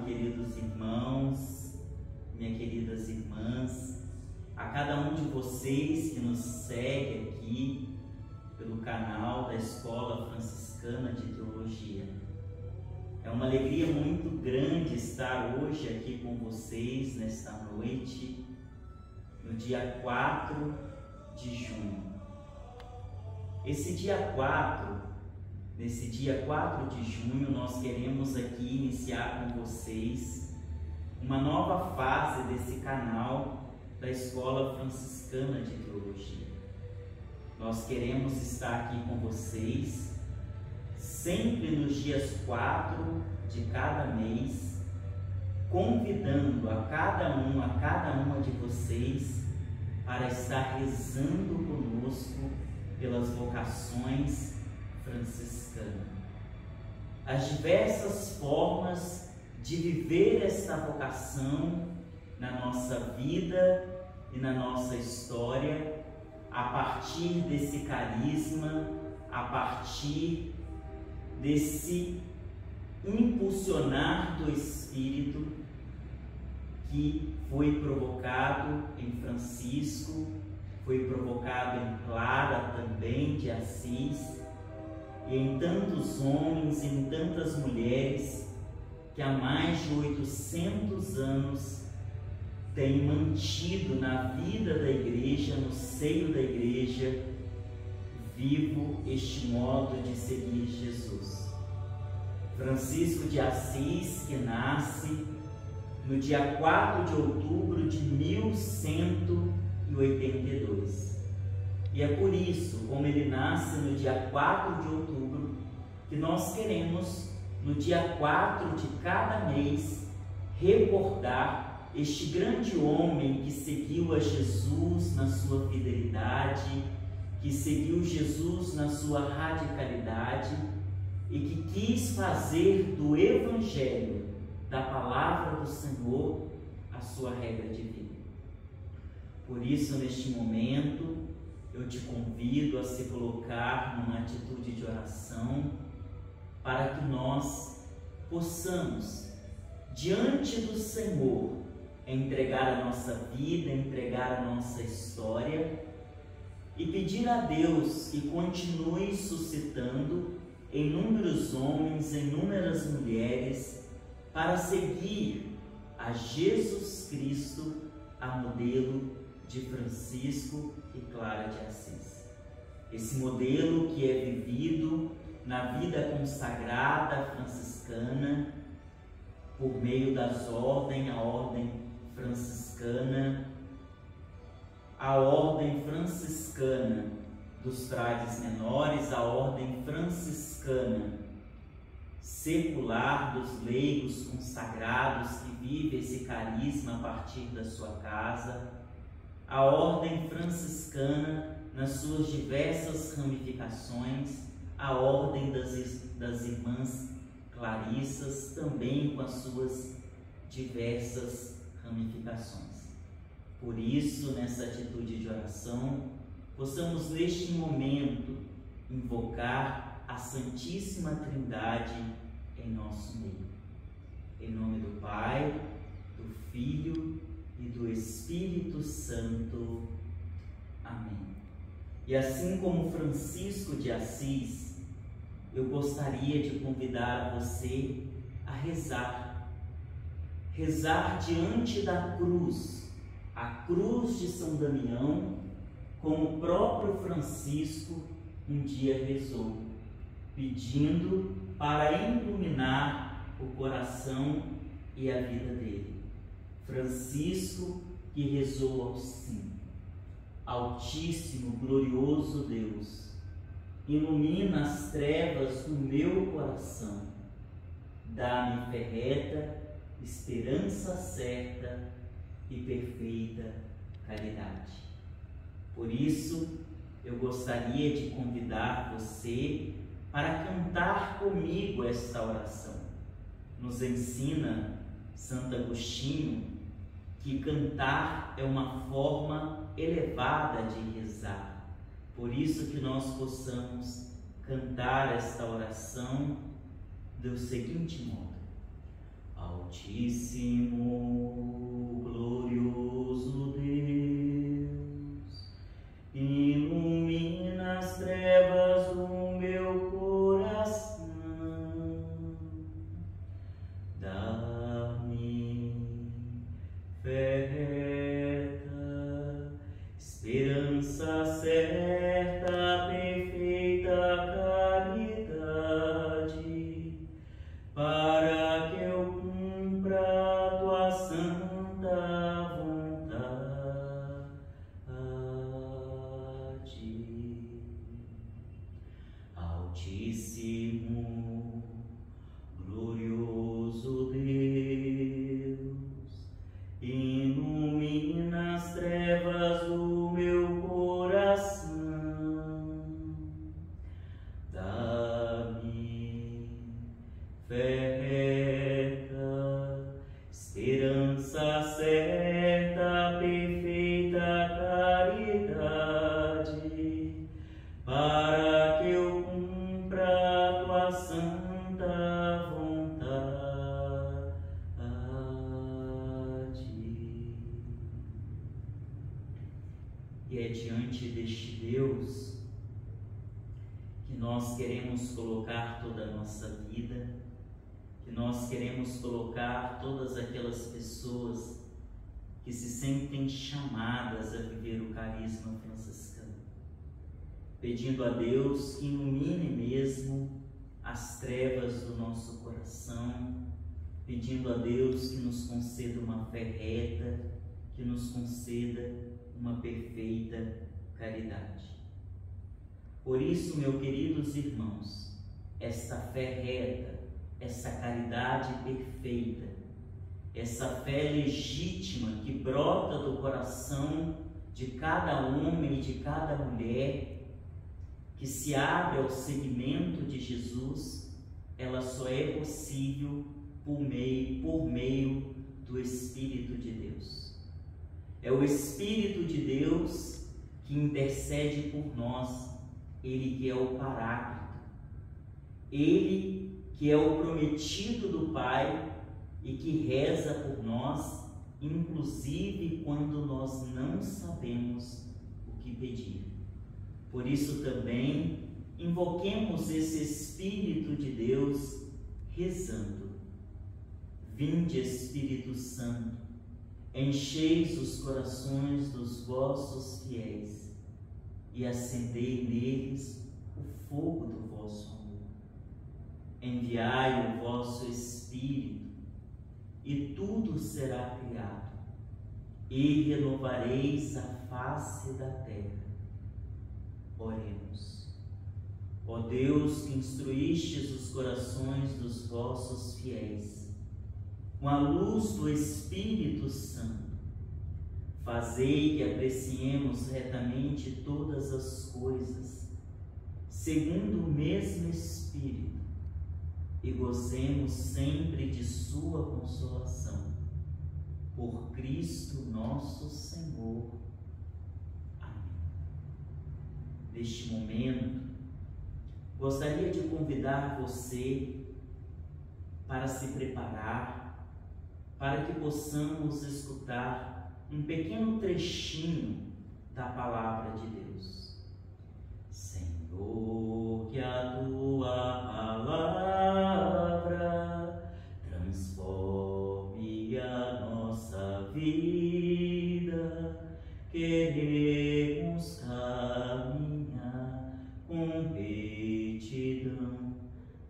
queridos irmãos, minhas queridas irmãs, a cada um de vocês que nos segue aqui pelo canal da Escola Franciscana de Teologia. É uma alegria muito grande estar hoje aqui com vocês nesta noite, no dia 4 de junho. Nesse dia 4 de junho, nós queremos aqui iniciar com vocês uma nova fase desse canal da Escola Franciscana de Teologia. Nós queremos estar aqui com vocês sempre nos dias 4 de cada mês, convidando a cada uma de vocês para estar rezando conosco pelas vocações franciscanas. As diversas formas de viver esta vocação na nossa vida e na nossa história, a partir desse carisma, a partir desse impulsionar do Espírito que foi provocado em Francisco, foi provocado em Clara também de Assis, e em tantos homens e em tantas mulheres que há mais de 800 anos têm mantido na vida da igreja, no seio da igreja, vivo este modo de seguir Jesus. Francisco de Assis, que nasce no dia 4 de outubro de 1182. E é por isso, como ele nasce no dia 4 de outubro, que nós queremos, no dia 4 de cada mês, recordar este grande homem que seguiu a Jesus na sua fidelidade, que seguiu Jesus na sua radicalidade e que quis fazer do Evangelho, da Palavra do Senhor, a sua regra de vida. Por isso, neste momento, eu te convido a se colocar numa atitude de oração para que nós possamos, diante do Senhor, entregar a nossa vida, entregar a nossa história e pedir a Deus que continue suscitando inúmeros homens, inúmeras mulheres para seguir a Jesus Cristo, a modelo de Francisco e Clara de Assis. Esse modelo que é vivido na vida consagrada franciscana por meio das ordens, a ordem franciscana, a ordem franciscana dos frades menores, a ordem franciscana secular dos leigos consagrados que vive esse carisma a partir da sua casa, a ordem franciscana nas suas diversas ramificações, a ordem das irmãs clarissas também com as suas diversas ramificações. Por isso, nessa atitude de oração, possamos neste momento invocar a Santíssima Trindade em nosso meio. Em nome do Pai, do Filho e do Espírito Santo. Amém. E assim como Francisco de Assis, eu gostaria de convidar você a rezar. Rezar diante da cruz, a cruz de São Damião, como o próprio Francisco um dia rezou, pedindo para iluminar o coração e a vida dele. Francisco que rezou assim: Altíssimo, glorioso Deus, ilumina as trevas do meu coração, dá-me fé reta, esperança certa e perfeita caridade. Por isso, eu gostaria de convidar você para cantar comigo esta oração. Nos ensina Santo Agostinho que cantar é uma forma elevada de rezar. Por isso que nós possamos cantar esta oração do seguinte modo: Altíssimo, glorioso Deus, ilumina as trevas do meu coração, dá-me fé reta, esperança certa, perfeita caridade, para que eu cumpra a tua santa vontade. Altíssimo, glorioso Deus, ilumina as trevas do meu coração, dá-me fé reta, esperança certa, perfeita caridade, para que eu cumpra a tua santa vontade. E é diante deste Deus que nós queremos colocar toda a nossa vida, que nós queremos colocar todas aquelas pessoas que se sentem chamadas a viver o carisma franciscano, pedindo a Deus que ilumine mesmo as trevas do nosso coração, pedindo a Deus que nos conceda uma fé reta, que nos conceda uma perfeita caridade. Por isso, meus queridos irmãos, esta fé reta, essa caridade perfeita, essa fé legítima que brota do coração de cada homem e de cada mulher, que se abre ao seguimento de Jesus, ela só é possível por meio do Espírito de Deus. É o Espírito de Deus que intercede por nós, Ele que é o Paráclito, Ele que é o prometido do Pai e que reza por nós, inclusive quando nós não sabemos o que pedir. Por isso também invoquemos esse Espírito de Deus rezando: vinde, Espírito Santo, encheis os corações dos vossos fiéis e acendei neles o fogo do vosso amor. Enviai o vosso Espírito e tudo será criado, e renovareis a face da terra. Oremos. Ó Deus, que instruístes os corações dos vossos fiéis com a luz do Espírito Santo, fazei que apreciemos retamente todas as coisas, segundo o mesmo Espírito, e gozemos sempre de sua consolação. Por Cristo nosso Senhor. Amém. Neste momento, gostaria de convidar você para se preparar, para que possamos escutar um pequeno trechinho da Palavra de Deus. Senhor, que a tua palavra transforme a nossa vida, queremos caminhar com retidão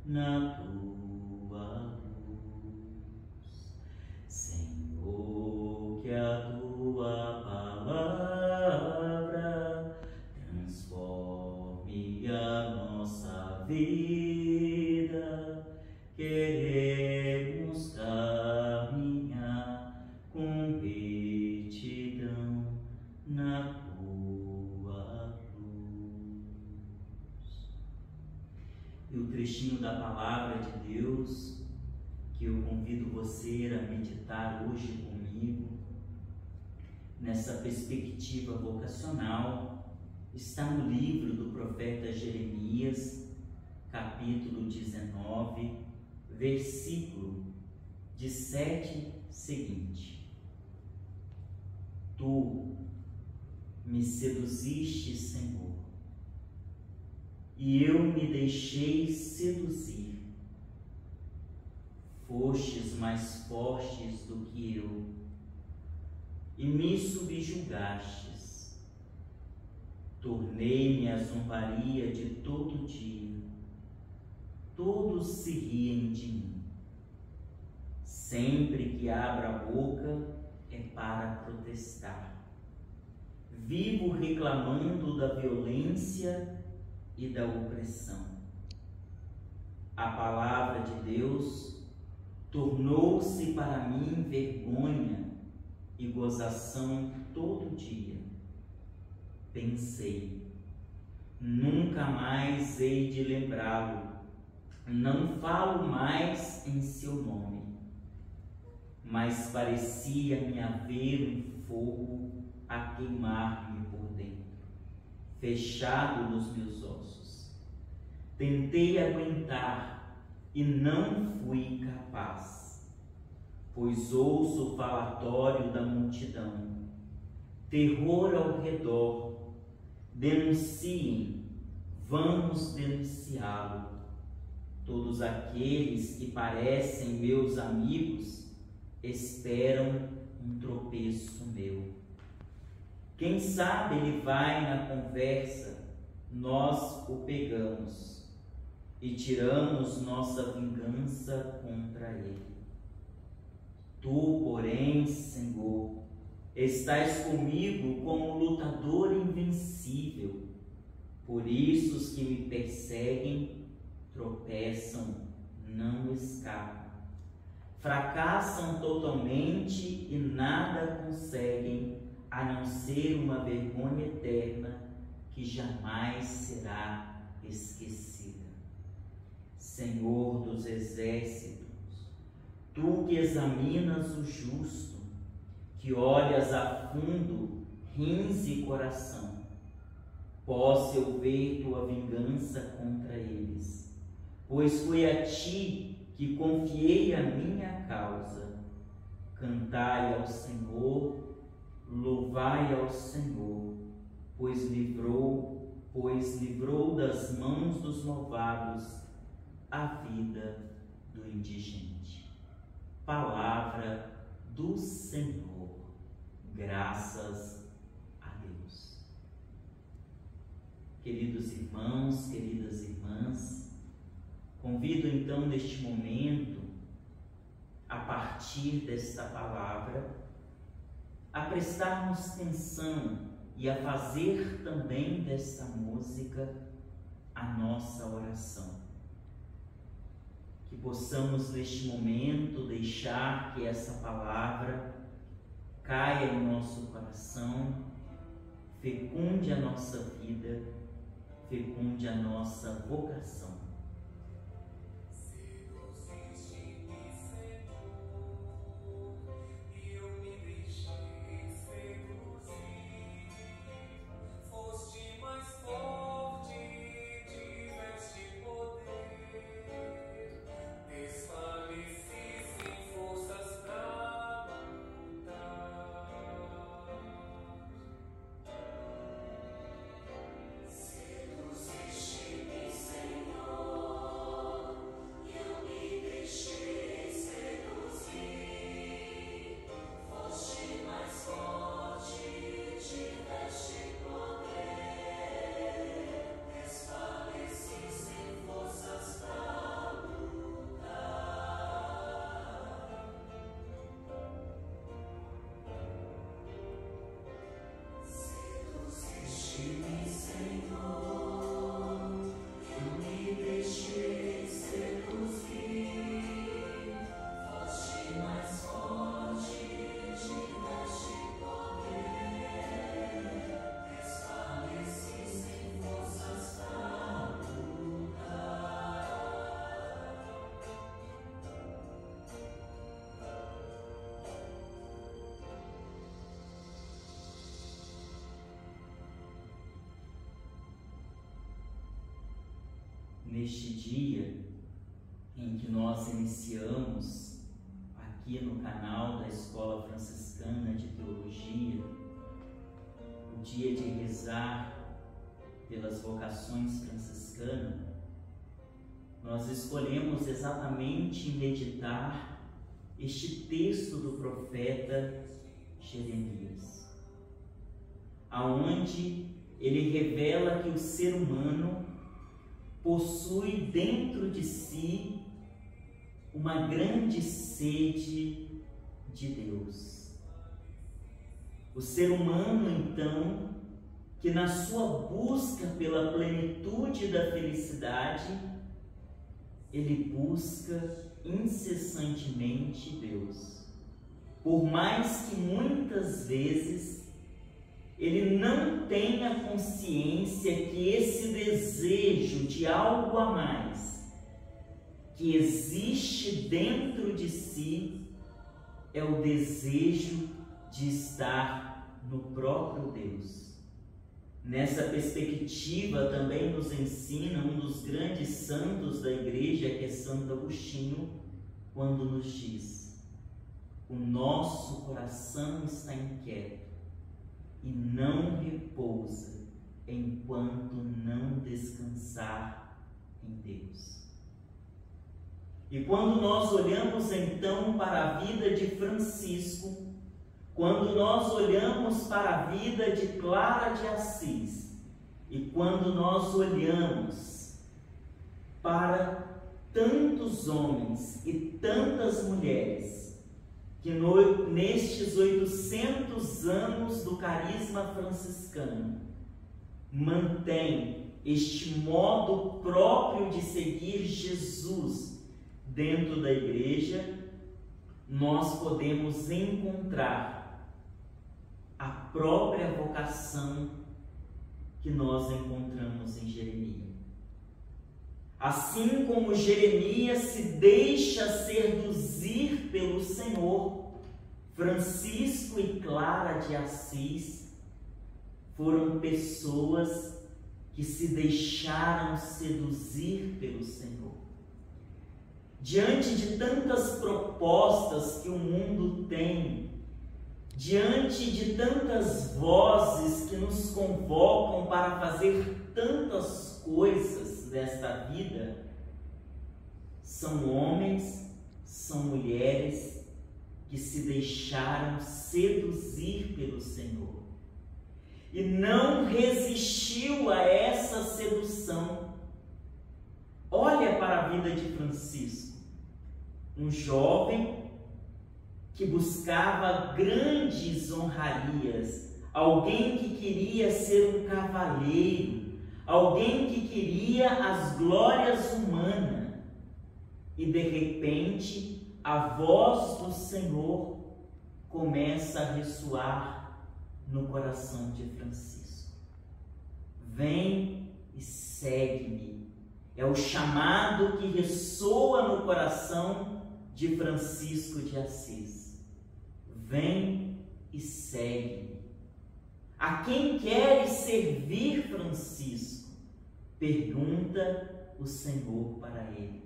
na tua luz. Senhor, que a tua palavra transforme a nossa vida, queremos caminhar com retidão na tua luz. E o trechinho da palavra de Deus que eu convido você a meditar hoje comigo, nessa perspectiva vocacional, está no livro do profeta Jeremias, capítulo 19, versículo dissete seguinte: Tu me seduziste, Senhor, e eu me deixei seduzir. Fostes mais fortes do que eu, e me subjugastes. Tornei-me a zombaria de todo dia. Todos se riem de mim. Sempre que abro a boca é para protestar. Vivo reclamando da violência e da opressão. A palavra de Deus tornou-se para mim vergonha e gozação todo dia. Pensei, nunca mais hei de lembrá-lo, não falo mais em seu nome. Mas parecia-me haver um fogo a queimar-me por dentro, fechado nos meus ossos. Tentei aguentar e não fui capaz, pois ouço o falatório da multidão, terror ao redor. Denunciem, vamos denunciá-lo. Todos aqueles que parecem meus amigos esperam um tropeço meu. Quem sabe ele vai na conversa, nós o pegamos e tiramos nossa vingança contra ele. Tu, porém, Senhor, estás comigo como lutador invencível. Por isso os que me perseguem tropeçam, não escapam. Fracassam totalmente e nada conseguem, a não ser uma vergonha eterna que jamais será esquecida. Senhor dos exércitos, tu que examinas o justo, que olhas a fundo rins e coração, possa eu ver tua vingança contra eles, pois foi a ti que confiei a minha causa. Cantai ao Senhor, louvai ao Senhor, pois livrou das mãos dos malvados a vida do indigente. Palavra do Senhor, graças a Deus. Queridos irmãos, queridas irmãs, convido então neste momento, a partir desta palavra, a prestarmos atenção e a fazer também desta música a nossa oração. Que possamos neste momento deixar que essa palavra caia em nosso coração, fecunde a nossa vida, fecunde a nossa vocação. Neste dia em que nós iniciamos a aqui no canal da Escola Franciscana de Teologia, o dia de rezar pelas vocações franciscanas, nós escolhemos exatamente meditar este texto do profeta Jeremias, aonde ele revela que o ser humano possui dentro de si uma grande sede de Deus. O ser humano, então, que na sua busca pela plenitude da felicidade, ele busca incessantemente Deus. Por mais que muitas vezes ele não tenha consciência que esse desejo de algo a mais que existe dentro de si é o desejo de estar no próprio Deus. Nessa perspectiva também nos ensina um dos grandes santos da igreja, que é Santo Agostinho, quando nos diz: o nosso coração está inquieto e não repousa enquanto não descansar em Deus. E quando nós olhamos então para a vida de Francisco, quando nós olhamos para a vida de Clara de Assis, e quando nós olhamos para tantos homens e tantas mulheres que nestes 800 anos do carisma franciscano mantém este modo próprio de seguir Jesus dentro da igreja, nós podemos encontrar a própria vocação que nós encontramos em Jeremias. Assim como Jeremias se deixa seduzir pelo Senhor, Francisco e Clara de Assis foram pessoas que se deixaram seduzir pelo Senhor. Diante de tantas propostas que o mundo tem, diante de tantas vozes que nos convocam para fazer tantas coisas desta vida, são homens, são mulheres que se deixaram seduzir pelo Senhor e não resistiu a essa sedução. Olha para a vida de Francisco, um jovem que buscava grandes honrarias, alguém que queria ser um cavaleiro, alguém que queria as glórias humanas, e de repente a voz do Senhor começa a ressoar no coração de Francisco: vem e segue-me. É o chamado que ressoa no coração de Francisco de Assis. Vem e segue-me. A quem queres servir, Francisco? Pergunta o Senhor para ele.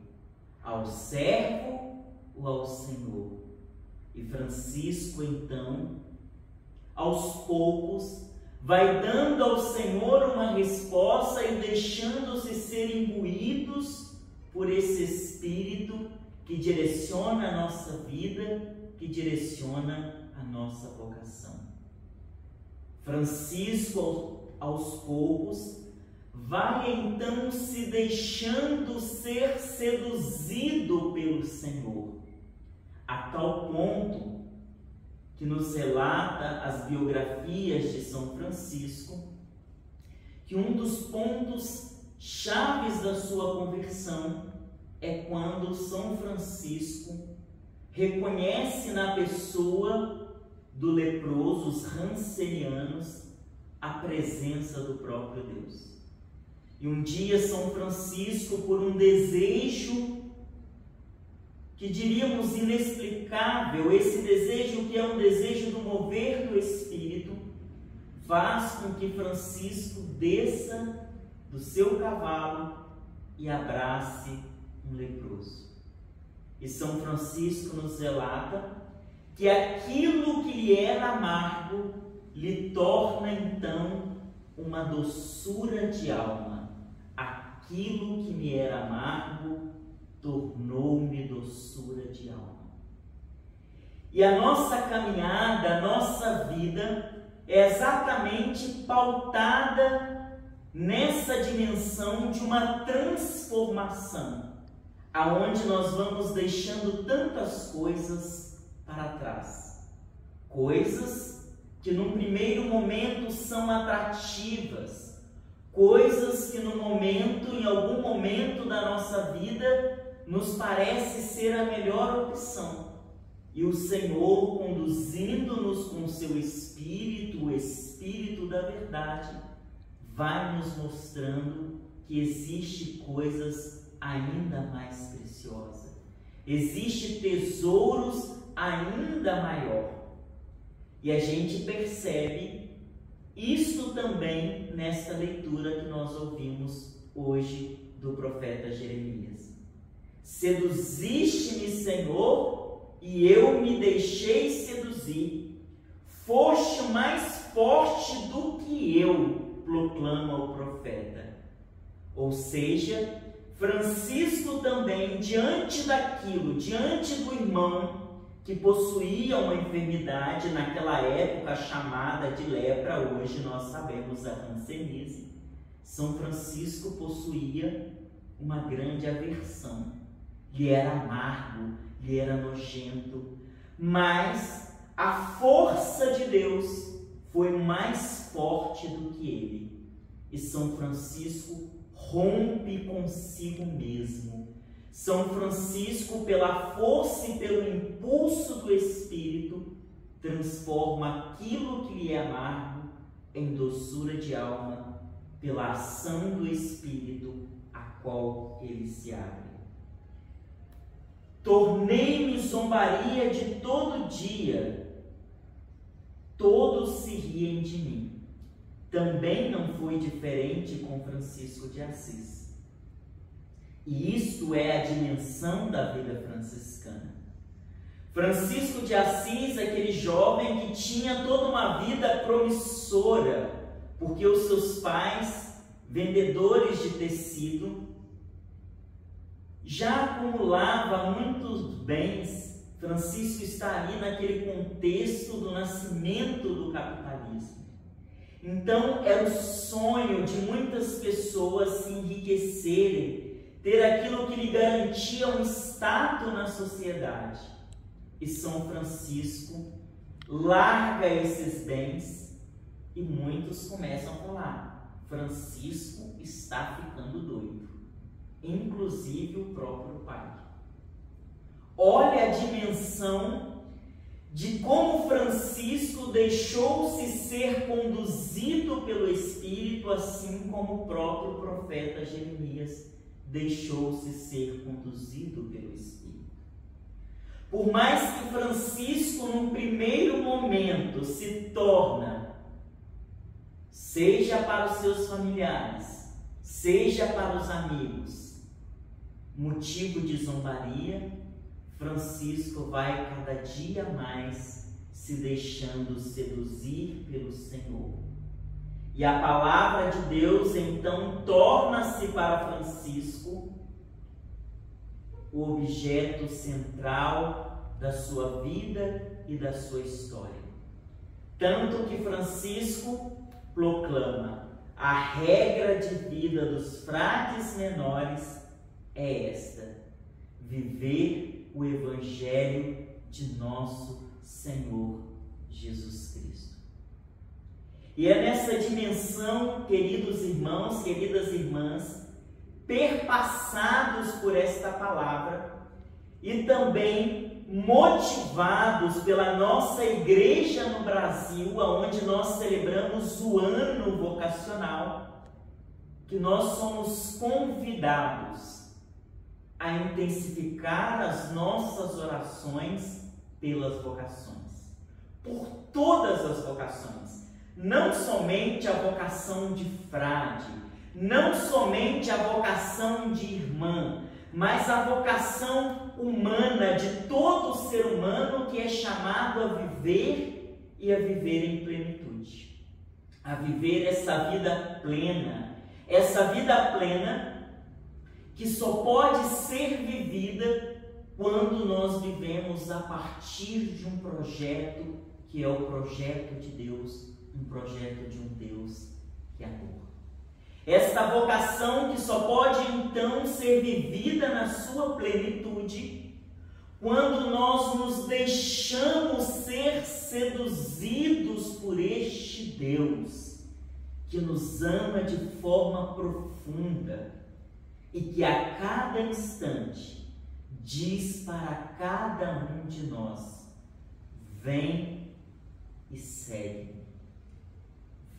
Ao servo ou ao Senhor? E Francisco, então, aos poucos, vai dando ao Senhor uma resposta e deixando-se ser imbuídos por esse Espírito que direciona a nossa vida, que direciona a nossa vocação. Francisco, aos poucos, vai então se deixando ser seduzido pelo Senhor, a tal ponto que nos relata as biografias de São Francisco, que um dos pontos chaves da sua conversão é quando São Francisco reconhece na pessoa do leproso, os rancenianos, a presença do próprio Deus. E um dia São Francisco, por um desejo que diríamos inexplicável, esse desejo que é um desejo do mover do Espírito, faz com que Francisco desça do seu cavalo e abrace um leproso. E São Francisco nos relata que aquilo que lhe era amargo lhe torna então uma doçura de alma. Aquilo que me era amargo tornou-me doçura de alma. E a nossa caminhada, a nossa vida é exatamente pautada nessa dimensão de uma transformação, aonde nós vamos deixando tantas coisas para trás. Coisas que num primeiro momento são atrativas, coisas que em algum momento da nossa vida nos parece ser a melhor opção. E o Senhor, conduzindo-nos com o seu Espírito, o Espírito da verdade, vai nos mostrando que existe coisas ainda mais preciosas. Existe tesouros ainda maior. E a gente percebe isto também nesta leitura que nós ouvimos hoje do profeta Jeremias. Seduziste-me, Senhor, e eu me deixei seduzir. Foste mais forte do que eu, proclama o profeta. Ou seja, Francisco também, diante do irmão que possuía uma enfermidade, naquela época chamada de lepra, hoje nós sabemos a hanseníase, São Francisco possuía uma grande aversão. Lhe era amargo, lhe era nojento, mas a força de Deus foi mais forte do que ele. E São Francisco rompe consigo mesmo. São Francisco, pela força e pelo impulso do Espírito, transforma aquilo que lhe é amargo em doçura de alma, pela ação do Espírito a qual ele se abre. Tornei-me zombaria de todo dia, todos se riem de mim. Também não foi diferente com Francisco de Assis. E isto é a dimensão da vida franciscana. Francisco de Assis, aquele jovem que tinha toda uma vida promissora, porque os seus pais, vendedores de tecido, já acumulava muitos bens. Francisco está ali naquele contexto do nascimento do capitalismo. Então era o sonho de muitas pessoas se enriquecerem, ter aquilo que lhe garantia um status na sociedade. E São Francisco larga esses bens e muitos começam a falar: Francisco está ficando doido. Inclusive o próprio pai. Olha a dimensão de como Francisco deixou-se ser conduzido pelo Espírito, assim como o próprio profeta Jeremias deixou-se ser conduzido pelo Espírito. Por mais que Francisco, num primeiro momento, se torna, seja para os seus familiares, seja para os amigos, motivo de zombaria, Francisco vai cada dia mais se deixando seduzir pelo Senhor. E a palavra de Deus então torna-se para Francisco o objeto central da sua vida e da sua história. Tanto que Francisco proclama: a regra de vida dos frades menores é esta: viver o Evangelho de nosso Senhor Jesus Cristo. E é nessa dimensão, queridos irmãos, queridas irmãs, perpassados por esta palavra e também motivados pela nossa igreja no Brasil, onde nós celebramos o ano vocacional, que nós somos convidados a intensificar as nossas orações pelas vocações, por todas as vocações, não somente a vocação de frade, não somente a vocação de irmã, mas a vocação humana de todo ser humano que é chamado a viver e a viver em plenitude, a viver essa vida plena que só pode ser vivida quando nós vivemos a partir de um projeto que é o projeto de Deus, um projeto de um Deus que é amor. Esta vocação que só pode então ser vivida na sua plenitude quando nós nos deixamos ser seduzidos por este Deus que nos ama de forma profunda e que a cada instante diz para cada um de nós: vem e segue,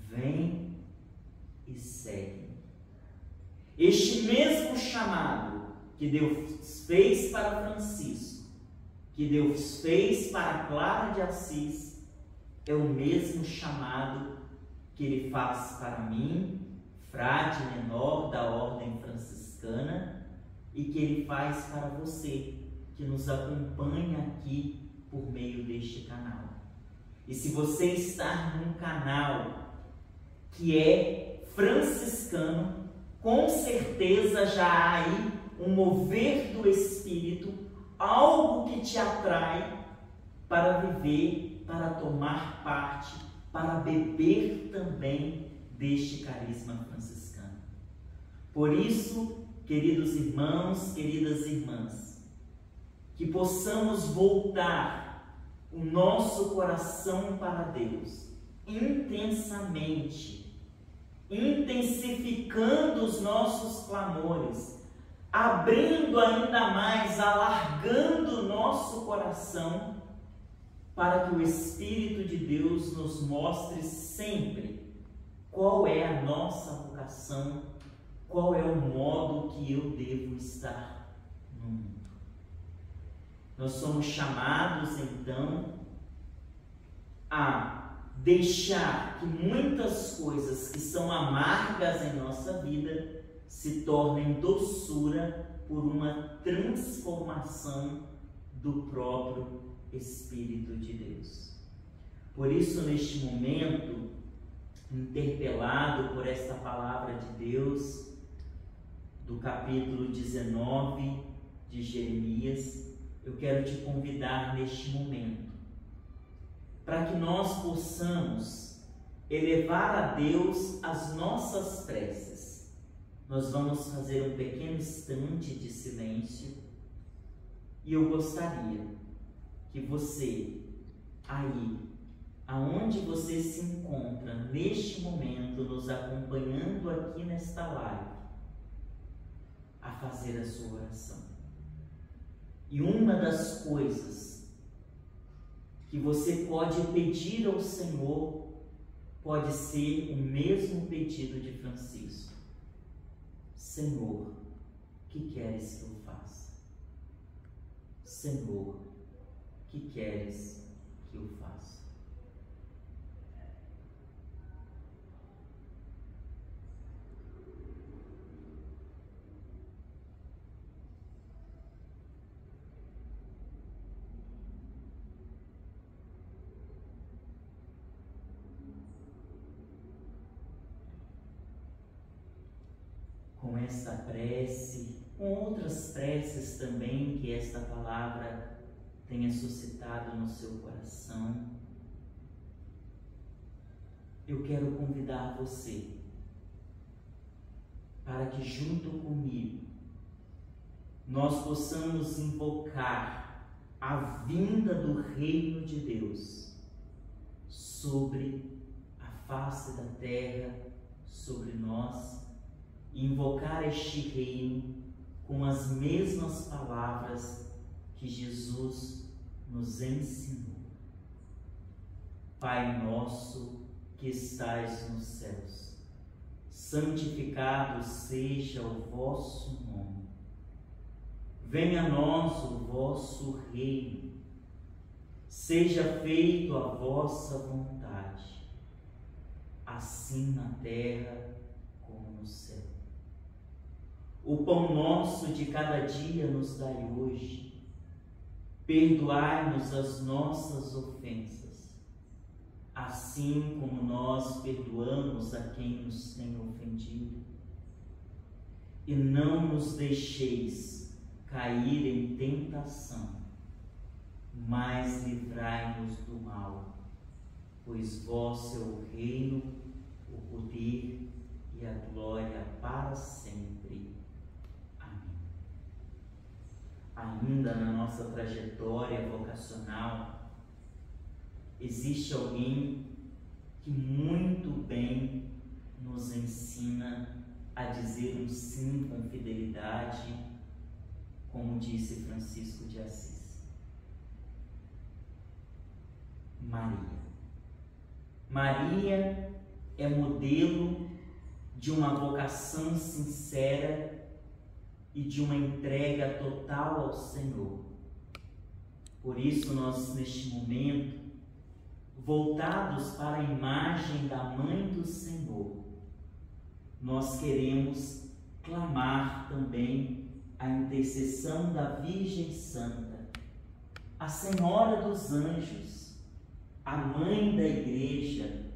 vem e segue. Este mesmo chamado que Deus fez para Francisco, que Deus fez para Clara de Assis, é o mesmo chamado que Ele faz para mim, frade menor da ordem franciscana, e que Ele faz para você que nos acompanha aqui por meio deste canal. E se você está num canal que é franciscano, com certeza já há aí um mover do Espírito, algo que te atrai para viver, para tomar parte, para beber também deste carisma franciscano. Por isso, queridos irmãos, queridas irmãs, que possamos voltar o nosso coração para Deus intensamente, intensificando os nossos clamores, abrindo ainda mais, alargando o nosso coração, para que o Espírito de Deus nos mostre sempre qual é a nossa vocação, qual é o modo que eu devo estar no mundo. Nós somos chamados, então, a deixar que muitas coisas que são amargas em nossa vida se tornem doçura por uma transformação do próprio Espírito de Deus. Por isso, neste momento, interpelado por esta palavra de Deus, do capítulo 19 de Jeremias, eu quero te convidar neste momento para que nós possamos elevar a Deus as nossas preces. Nós vamos fazer um pequeno instante de silêncio e eu gostaria que você, aí, aonde você se encontra neste momento, nos acompanhando aqui nesta live, a fazer a sua oração. E uma das coisas que você pode pedir ao Senhor pode ser o mesmo pedido de Francisco: Senhor, o que queres que eu faça? Senhor, o que queres que eu faça? Com esta prece, com outras preces também que esta palavra tenha suscitado no seu coração, eu quero convidar você para que junto comigo nós possamos invocar a vinda do reino de Deus sobre a face da terra, sobre nós, e invocar este reino com as mesmas palavras que Jesus nos ensinou. Pai nosso que estais nos céus, santificado seja o vosso nome. Venha a nós o vosso reino. Seja feito a vossa vontade, assim na terra como no céu. O pão nosso de cada dia nos dai hoje. Perdoai-nos as nossas ofensas, assim como nós perdoamos a quem nos tem ofendido. E não nos deixeis cair em tentação, mas livrai-nos do mal, pois vosso é o reino, o poder e a glória para sempre. Amém. Ainda na nossa trajetória vocacional, existe alguém que muito bem nos ensina a dizer um sim com fidelidade, como disse Francisco de Assis. Maria. Maria é modelo de uma vocação sincera e de uma entrega total ao Senhor. Por isso nós, neste momento, voltados para a imagem da Mãe do Senhor, nós queremos clamar também a intercessão da Virgem Santa, a Senhora dos Anjos, a Mãe da Igreja,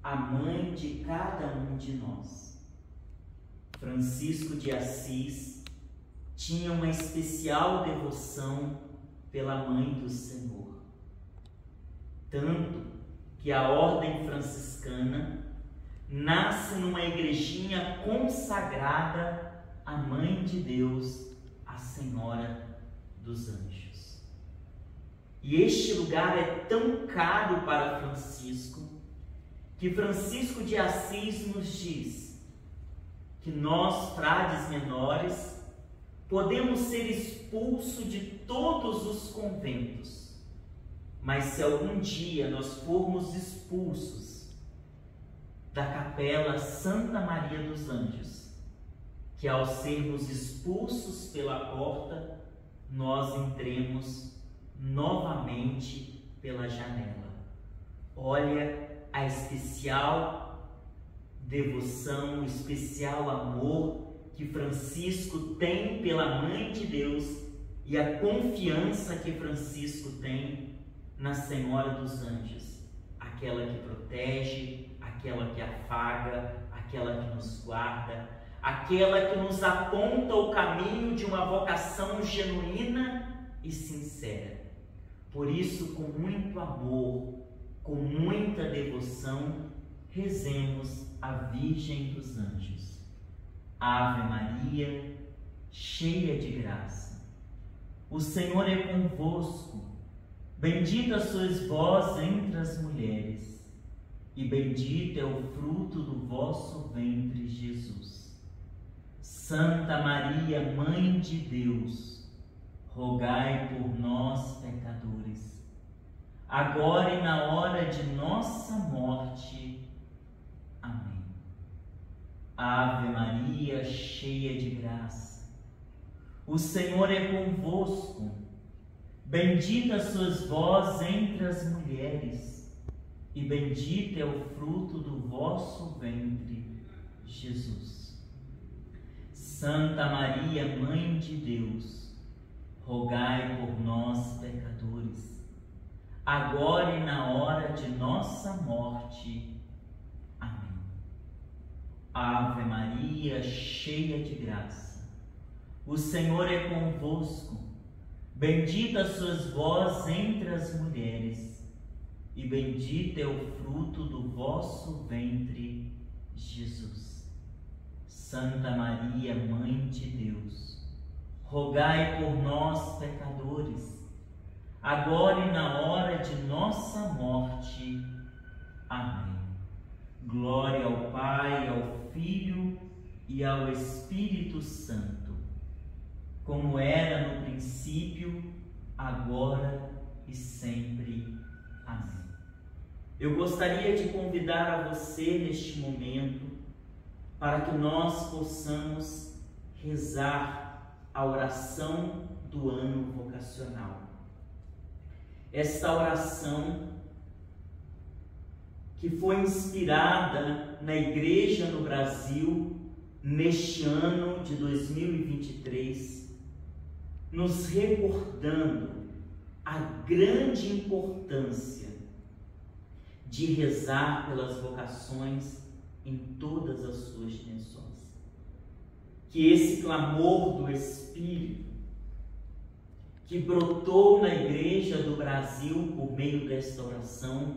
a Mãe de cada um de nós. Francisco de Assis tinha uma especial devoção pela Mãe do Senhor, tanto que a Ordem Franciscana nasce numa igrejinha consagrada à Mãe de Deus, a Senhora dos Anjos. E este lugar é tão caro para Francisco, que Francisco de Assis nos diz que nós, frades menores, podemos ser expulsos de todos os conventos, mas se algum dia nós formos expulsos da capela Santa Maria dos Anjos, que ao sermos expulsos pela porta, nós entremos novamente pela janela. Olha a especial devoção, o especial amor que Francisco tem pela Mãe de Deus e a confiança que Francisco tem na Senhora dos Anjos, aquela que protege, aquela que afaga, aquela que nos guarda, aquela que nos aponta o caminho de uma vocação genuína e sincera. Por isso, com muito amor, com muita devoção, rezemos a Virgem dos Anjos. Ave Maria, cheia de graça, o Senhor é convosco. Bendita sois vós entre as mulheres, e bendito é o fruto do vosso ventre, Jesus. Santa Maria, Mãe de Deus, rogai por nós, pecadores, agora e na hora de nossa morte. Amém. Ave Maria, cheia de graça, o Senhor é convosco. Bendita sois vós entre as mulheres, e bendito é o fruto do vosso ventre, Jesus. Santa Maria, Mãe de Deus, rogai por nós, pecadores, agora e na hora de nossa morte. Amém. Ave Maria, cheia de graça, o Senhor é convosco. Bendita sois vós entre as mulheres, e bendito é o fruto do vosso ventre, Jesus. Santa Maria, Mãe de Deus, rogai por nós, pecadores, agora e na hora de nossa morte. Amém. Glória ao Pai, ao Filho e ao Espírito Santo, como era no princípio, agora e sempre. Amém. Eu gostaria de convidar a você neste momento para que nós possamos rezar a oração do ano vocacional. Esta oração que foi inspirada na Igreja no Brasil neste ano de 2023, nos recordando a grande importância de rezar pelas vocações em todas as suas dimensões. Que esse clamor do Espírito, que brotou na Igreja do Brasil por meio desta oração,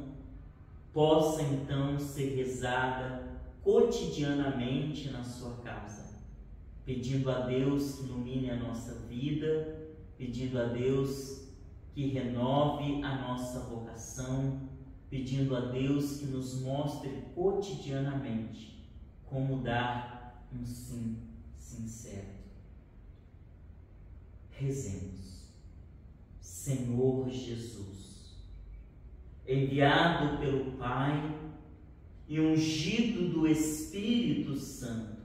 possa então ser rezada cotidianamente na sua casa, pedindo a Deus que ilumine a nossa vida, pedindo a Deus que renove a nossa vocação, pedindo a Deus que nos mostre cotidianamente como dar um sim sincero. Rezemos. Senhor Jesus, enviado pelo Pai e ungido do Espírito Santo,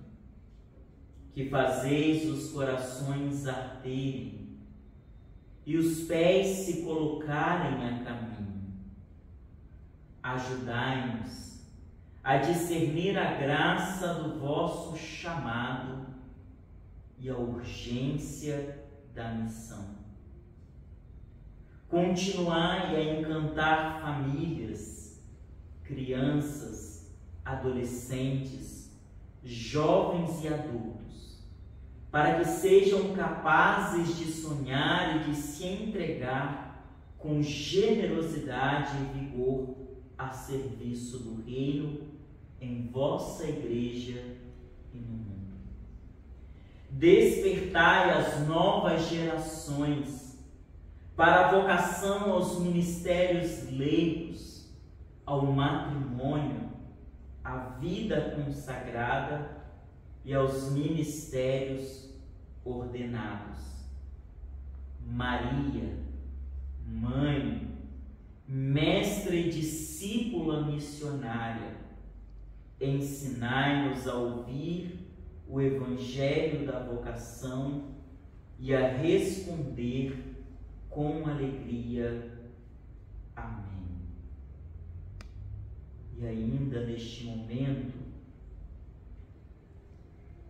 que fazeis os corações arderem e os pés se colocarem a caminho, ajudai-nos a discernir a graça do vosso chamado e a urgência da missão. Continuai a encantar famílias, crianças, adolescentes, jovens e adultos, para que sejam capazes de sonhar e de se entregar com generosidade e vigor a serviço do Reino em vossa Igreja e no mundo. Despertai as novas gerações para a vocação aos ministérios leigos, ao matrimônio, à vida consagrada e aos ministérios ordenados. Maria, mãe, mestra e discípula missionária, ensinai-nos a ouvir o Evangelho da vocação e a responder com alegria. Amém. E ainda neste momento,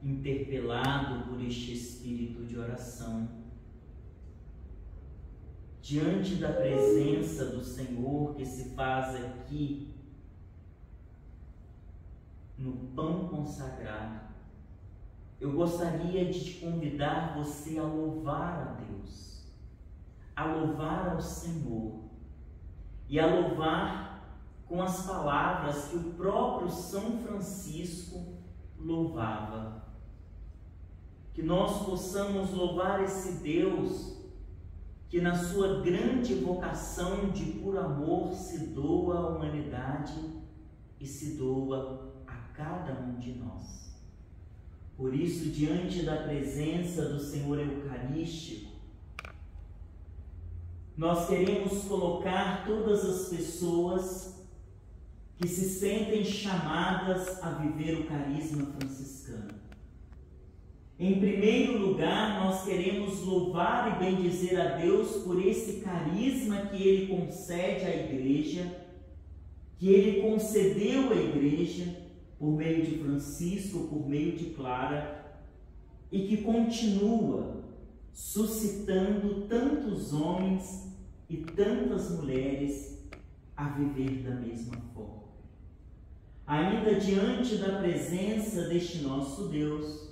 interpelado por este espírito de oração, diante da presença do Senhor que se faz aqui no pão consagrado, eu gostaria de te convidar você a louvar a Deus, a louvar ao Senhor e a louvar com as palavras que o próprio São Francisco louvava. Que nós possamos louvar esse Deus que na sua grande vocação de puro amor se doa à humanidade e se doa a cada um de nós. Por isso, diante da presença do Senhor Eucarístico, nós queremos colocar todas as pessoas que se sentem chamadas a viver o carisma franciscano. Em primeiro lugar, nós queremos louvar e bendizer a Deus por esse carisma que Ele concede à Igreja, que Ele concedeu à Igreja por meio de Francisco, por meio de Clara, e que continua suscitando tantos homens e tantas mulheres a viver da mesma forma. Ainda diante da presença deste nosso Deus,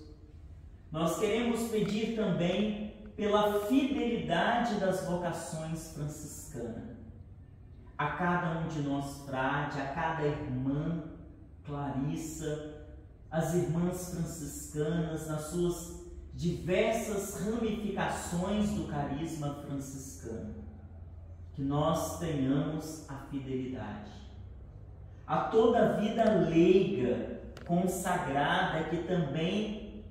nós queremos pedir também pela fidelidade das vocações franciscanas. A cada um de nós frade, a cada irmã Clarissa, as irmãs franciscanas nas suas diversas ramificações do carisma franciscano, que nós tenhamos a fidelidade. A toda a vida leiga, consagrada, que também,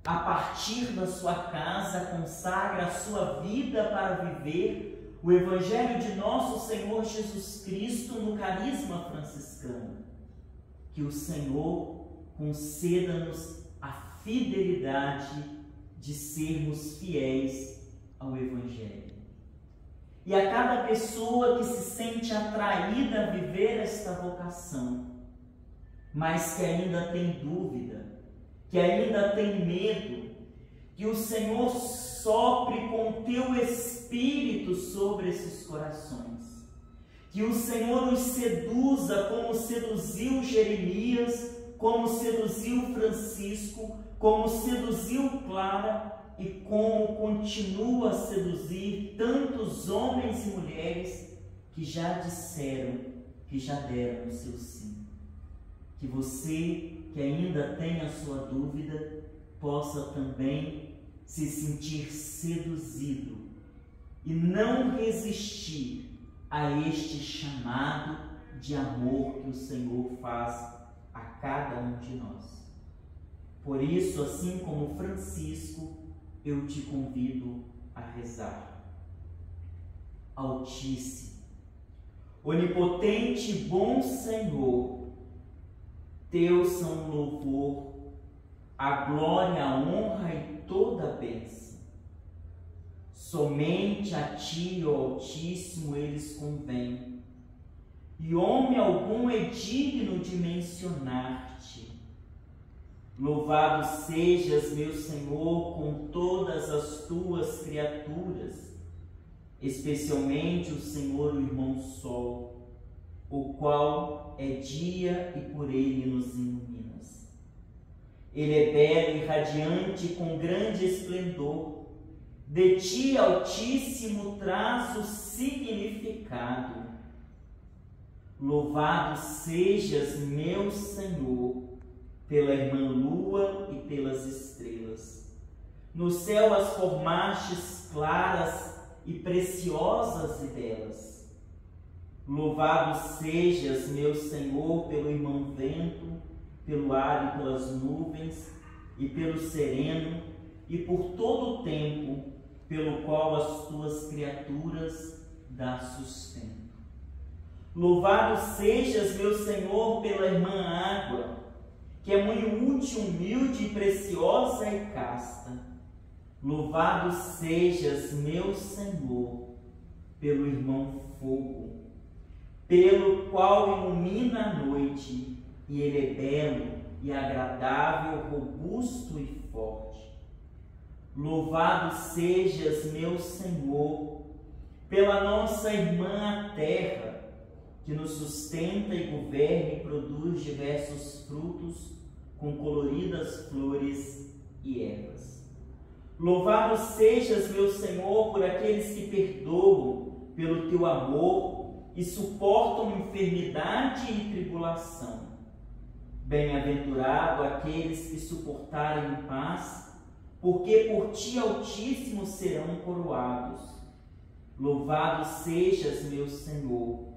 a partir da sua casa, consagra a sua vida para viver o Evangelho de nosso Senhor Jesus Cristo no carisma franciscano. Que o Senhor conceda-nos a fidelidade de sermos fiéis ao Evangelho. E a cada pessoa que se sente atraída a viver esta vocação, mas que ainda tem dúvida, que ainda tem medo, que o Senhor sopre com teu Espírito sobre esses corações. Que o Senhor os seduza como seduziu Jeremias, como seduziu Francisco, como seduziu Clara e como continua a seduzir tantos homens e mulheres que já disseram, que já deram o seu sim. Que você que ainda tem a sua dúvida possa também se sentir seduzido e não resistir a este chamado de amor que o Senhor faz a cada um de nós. Por isso, assim como Francisco, eu te convido a rezar. Altíssimo, onipotente e bom Senhor, teu são o louvor, a glória, a honra e toda a bênção. Somente a ti, ó Altíssimo, eles convêm, e homem algum é digno de mencionar-te. Louvado sejas, meu Senhor, com todas as tuas criaturas, especialmente o Senhor, o irmão Sol, o qual é dia e por ele nos iluminas. Ele é belo e radiante com grande esplendor. De ti, Altíssimo, traz o significado. Louvado sejas, meu Senhor, pela irmã Lua e pelas estrelas. No céu as formastes claras e preciosas e belas. Louvado sejas, meu Senhor, pelo irmão Vento, pelo ar e pelas nuvens, e pelo sereno, e por todo o tempo, pelo qual as tuas criaturas dá sustento. Louvado sejas, meu Senhor, pela irmã Água, que é muito útil, humilde, preciosa e casta. Louvado sejas, meu Senhor, pelo irmão Fogo, pelo qual ilumina a noite, e ele é belo e agradável, robusto e forte. Louvado sejas, meu Senhor, pela nossa irmã a terra, que nos sustenta e governa e produz diversos frutos com coloridas flores e ervas. Louvado sejas, meu Senhor, por aqueles que perdoam pelo teu amor e suportam enfermidade e tribulação. Bem-aventurado aqueles que suportarem em paz, porque por ti, Altíssimo, serão coroados. Louvado sejas, meu Senhor,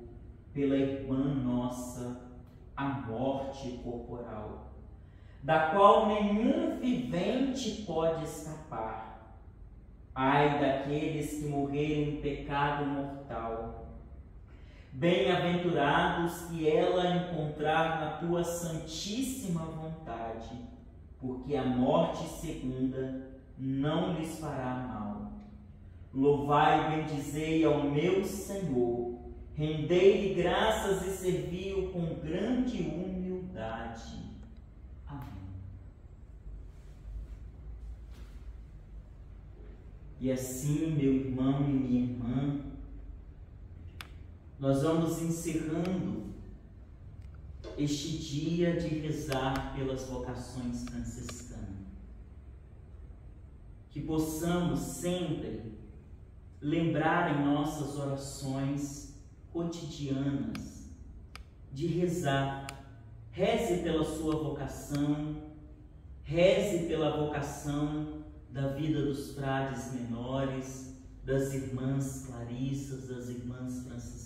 pela irmã nossa, a morte corporal, da qual nenhum vivente pode escapar. Ai daqueles que morrerem em pecado mortal. Bem-aventurados que ela encontrar na tua santíssima vontade, porque a morte segunda não lhes fará mal. Louvai e bendizei ao meu Senhor, rendei-lhe graças e servi-o com grande humildade. Amém. E assim, meu irmão e minha irmã, nós vamos encerrando este dia de rezar pelas vocações franciscanas. Que possamos sempre lembrar em nossas orações cotidianas de rezar. Reze pela sua vocação, reze pela vocação da vida dos frades menores, das irmãs clarissas, das irmãs franciscanas.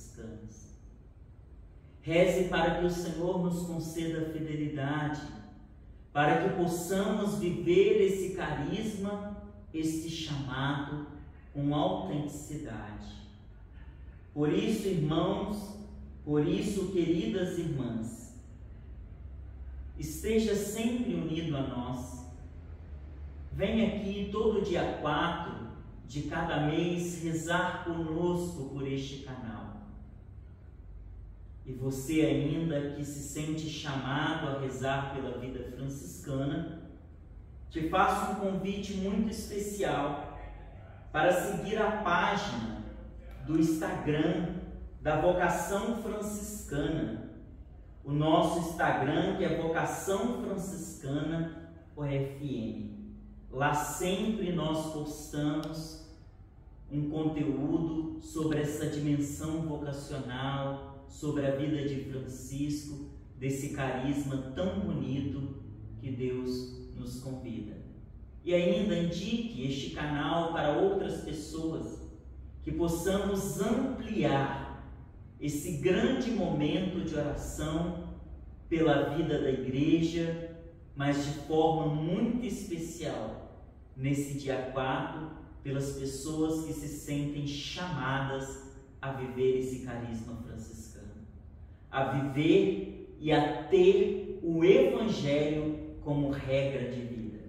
Reze para que o Senhor nos conceda fidelidade, para que possamos viver esse carisma, esse chamado com autenticidade. Por isso, irmãos, por isso, queridas irmãs, esteja sempre unido a nós. Venha aqui todo dia 4 de cada mês rezar conosco por este canal. E você ainda que se sente chamado a rezar pela vida franciscana, te faço um convite muito especial para seguir a página do Instagram da Vocação Franciscana. O nosso Instagram, que é Vocação Franciscana OFM. Lá sempre nós postamos um conteúdo sobre essa dimensão vocacional, sobre a vida de Francisco, desse carisma tão bonito que Deus nos convida. E ainda indique este canal para outras pessoas, que possamos ampliar esse grande momento de oração pela vida da igreja, mas de forma muito especial, nesse dia 4, pelas pessoas que se sentem chamadas a viver esse carisma franciscano, a viver e a ter o Evangelho como regra de vida.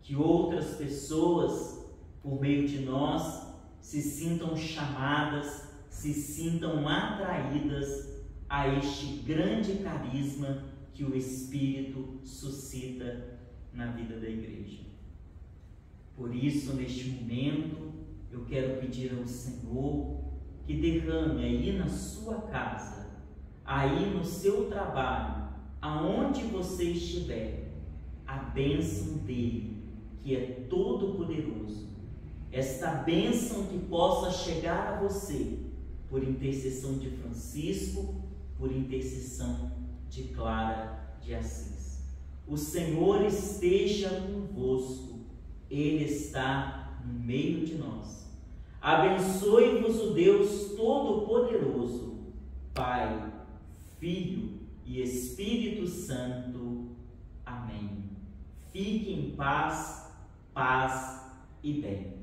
Que outras pessoas, por meio de nós, se sintam chamadas, se sintam atraídas a este grande carisma que o Espírito suscita na vida da igreja. Por isso, neste momento, eu quero pedir ao Senhor que derrame aí na sua casa, aí no seu trabalho, aonde você estiver, a bênção dele, que é todo-poderoso. Esta bênção que possa chegar a você por intercessão de Francisco, por intercessão de Clara de Assis. O Senhor esteja convosco. Ele está no meio de nós. Abençoe-vos o Deus Todo-Poderoso, Pai, Filho e Espírito Santo. Amém. Fique em paz, paz e bem.